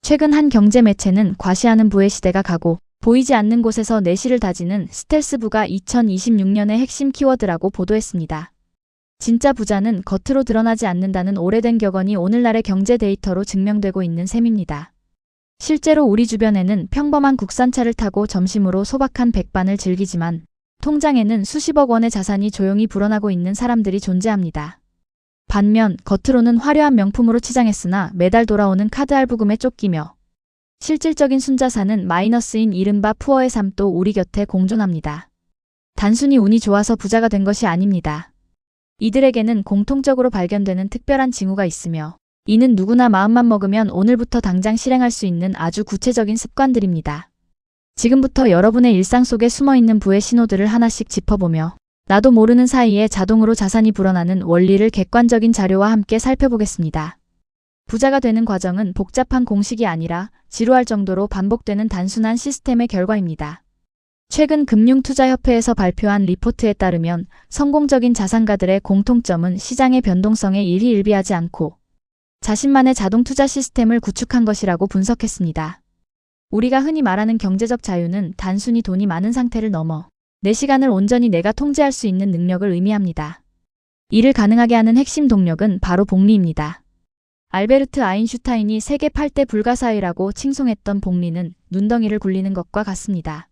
최근 한 경제 매체는 과시하는 부의 시대가 가고 보이지 않는 곳에서 내실을 다지는 스텔스 부가 2026년의 핵심 키워드라고 보도했습니다. 진짜 부자는 겉으로 드러나지 않는다는 오래된 격언이 오늘날의 경제 데이터로 증명되고 있는 셈입니다. 실제로 우리 주변에는 평범한 국산차를 타고 점심으로 소박한 백반을 즐기지만 통장에는 수십억 원의 자산이 조용히 불어나고 있는 사람들이 존재합니다. 반면 겉으로는 화려한 명품으로 치장했으나 매달 돌아오는 카드 할부금에 쫓기며 실질적인 순자산은 마이너스인 이른바 푸어의 삶도 우리 곁에 공존합니다. 단순히 운이 좋아서 부자가 된 것이 아닙니다. 이들에게는 공통적으로 발견되는 특별한 징후가 있으며 이는 누구나 마음만 먹으면 오늘부터 당장 실행할 수 있는 아주 구체적인 습관들입니다. 지금부터 여러분의 일상 속에 숨어있는 부의 신호들을 하나씩 짚어보며 나도 모르는 사이에 자동으로 자산이 불어나는 원리를 객관적인 자료와 함께 살펴보겠습니다. 부자가 되는 과정은 복잡한 공식이 아니라 지루할 정도로 반복되는 단순한 시스템의 결과입니다. 최근 금융투자협회에서 발표한 리포트에 따르면 성공적인 자산가들의 공통점은 시장의 변동성에 일희일비하지 않고 자신만의 자동 투자 시스템을 구축한 것이라고 분석했습니다. 우리가 흔히 말하는 경제적 자유는 단순히 돈이 많은 상태를 넘어 내 시간을 온전히 내가 통제할 수 있는 능력을 의미합니다. 이를 가능하게 하는 핵심 동력은 바로 복리입니다. 알베르트 아인슈타인이 세계 8대 불가사의라고 칭송했던 복리는 눈덩이를 굴리는 것과 같습니다.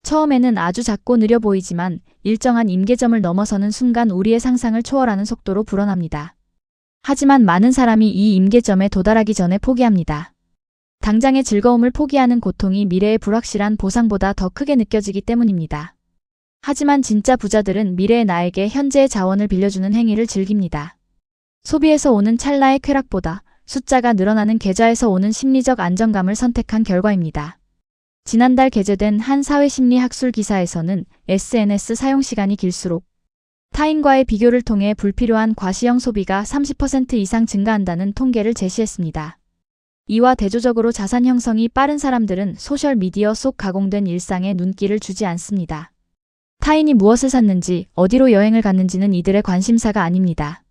처음에는 아주 작고 느려 보이지만 일정한 임계점을 넘어서는 순간 우리의 상상을 초월하는 속도로 불어납니다. 하지만 많은 사람이 이 임계점에 도달하기 전에 포기합니다. 당장의 즐거움을 포기하는 고통이 미래의 불확실한 보상보다 더 크게 느껴지기 때문입니다. 하지만 진짜 부자들은 미래의 나에게 현재의 자원을 빌려주는 행위를 즐깁니다. 소비에서 오는 찰나의 쾌락보다 숫자가 늘어나는 계좌에서 오는 심리적 안정감을 선택한 결과입니다. 지난달 게재된 한 사회심리학술 기사에서는 SNS 사용 시간이 길수록 타인과의 비교를 통해 불필요한 과시형 소비가 30% 이상 증가한다는 통계를 제시했습니다. 이와 대조적으로 자산 형성이 빠른 사람들은 소셜미디어 속 가공된 일상에 눈길을 주지 않습니다. 타인이 무엇을 샀는지, 어디로 여행을 갔는지는 이들의 관심사가 아닙니다.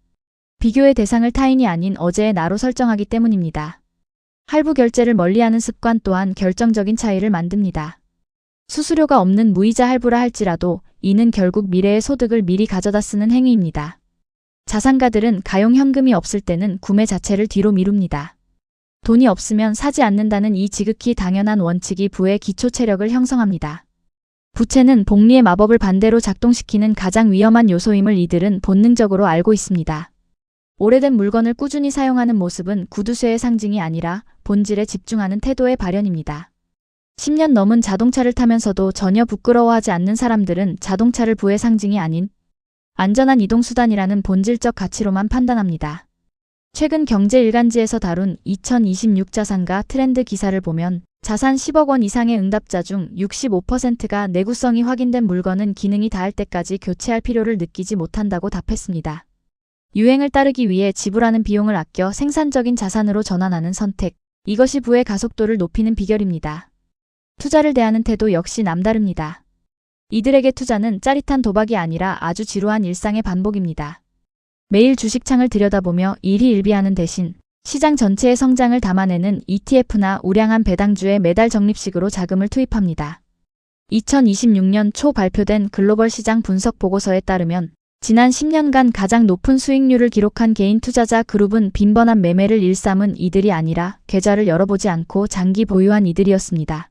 비교의 대상을 타인이 아닌 어제의 나로 설정하기 때문입니다. 할부 결제를 멀리하는 습관 또한 결정적인 차이를 만듭니다. 수수료가 없는 무이자 할부라 할지라도 이는 결국 미래의 소득을 미리 가져다 쓰는 행위입니다. 자산가들은 가용 현금이 없을 때는 구매 자체를 뒤로 미룹니다. 돈이 없으면 사지 않는다는 이 지극히 당연한 원칙이 부의 기초 체력을 형성합니다. 부채는 복리의 마법을 반대로 작동시키는 가장 위험한 요소임을 이들은 본능적으로 알고 있습니다. 오래된 물건을 꾸준히 사용하는 모습은 구두쇠의 상징이 아니라 본질에 집중하는 태도의 발현입니다. 10년 넘은 자동차를 타면서도 전혀 부끄러워하지 않는 사람들은 자동차를 부의 상징이 아닌 안전한 이동수단이라는 본질적 가치로만 판단합니다. 최근 경제일간지에서 다룬 2026 자산가 트렌드 기사를 보면 자산 10억 원 이상의 응답자 중 65%가 내구성이 확인된 물건은 기능이 닿을 때까지 교체할 필요를 느끼지 못한다고 답했습니다. 유행을 따르기 위해 지불하는 비용을 아껴 생산적인 자산으로 전환하는 선택, 이것이 부의 가속도를 높이는 비결입니다. 투자를 대하는 태도 역시 남다릅니다. 이들에게 투자는 짜릿한 도박이 아니라 아주 지루한 일상의 반복입니다. 매일 주식창을 들여다보며 일희일비하는 대신 시장 전체의 성장을 담아내는 ETF나 우량한 배당주에 매달 적립식으로 자금을 투입합니다. 2026년 초 발표된 글로벌 시장 분석 보고서에 따르면 지난 10년간 가장 높은 수익률을 기록한 개인 투자자 그룹은 빈번한 매매를 일삼은 이들이 아니라 계좌를 열어보지 않고 장기 보유한 이들이었습니다.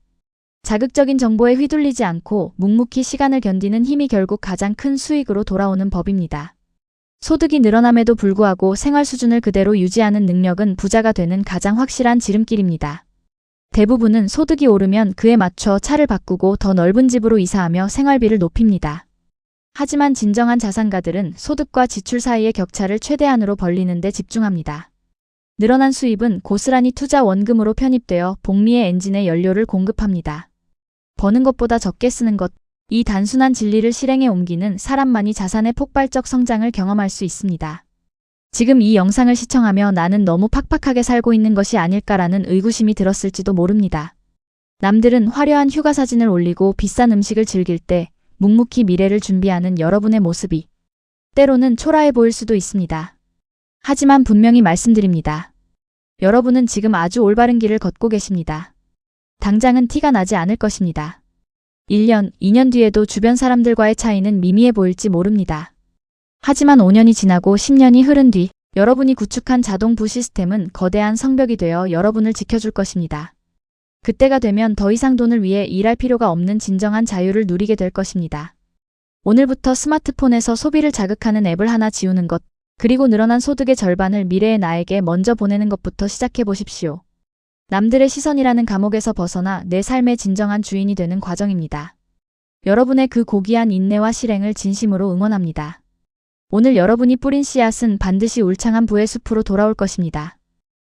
자극적인 정보에 휘둘리지 않고 묵묵히 시간을 견디는 힘이 결국 가장 큰 수익으로 돌아오는 법입니다. 소득이 늘어남에도 불구하고 생활 수준을 그대로 유지하는 능력은 부자가 되는 가장 확실한 지름길입니다. 대부분은 소득이 오르면 그에 맞춰 차를 바꾸고 더 넓은 집으로 이사하며 생활비를 높입니다. 하지만 진정한 자산가들은 소득과 지출 사이의 격차를 최대한으로 벌리는 데 집중합니다. 늘어난 수입은 고스란히 투자 원금으로 편입되어 복리의 엔진에 연료를 공급합니다. 버는 것보다 적게 쓰는 것, 이 단순한 진리를 실행에 옮기는 사람만이 자산의 폭발적 성장을 경험할 수 있습니다. 지금 이 영상을 시청하며 나는 너무 팍팍하게 살고 있는 것이 아닐까라는 의구심이 들었을지도 모릅니다. 남들은 화려한 휴가 사진을 올리고 비싼 음식을 즐길 때 묵묵히 미래를 준비하는 여러분의 모습이 때로는 초라해 보일 수도 있습니다. 하지만 분명히 말씀드립니다. 여러분은 지금 아주 올바른 길을 걷고 계십니다. 당장은 티가 나지 않을 것입니다. 1년, 2년 뒤에도 주변 사람들과의 차이는 미미해 보일지 모릅니다. 하지만 5년이 지나고 10년이 흐른 뒤 여러분이 구축한 자동부 시스템은 거대한 성벽이 되어 여러분을 지켜줄 것입니다. 그때가 되면 더 이상 돈을 위해 일할 필요가 없는 진정한 자유를 누리게 될 것입니다. 오늘부터 스마트폰에서 소비를 자극하는 앱을 하나 지우는 것, 그리고 늘어난 소득의 절반을 미래의 나에게 먼저 보내는 것부터 시작해 보십시오. 남들의 시선이라는 감옥에서 벗어나 내 삶의 진정한 주인이 되는 과정입니다. 여러분의 그 고귀한 인내와 실행을 진심으로 응원합니다. 오늘 여러분이 뿌린 씨앗은 반드시 울창한 부의 숲으로 돌아올 것입니다.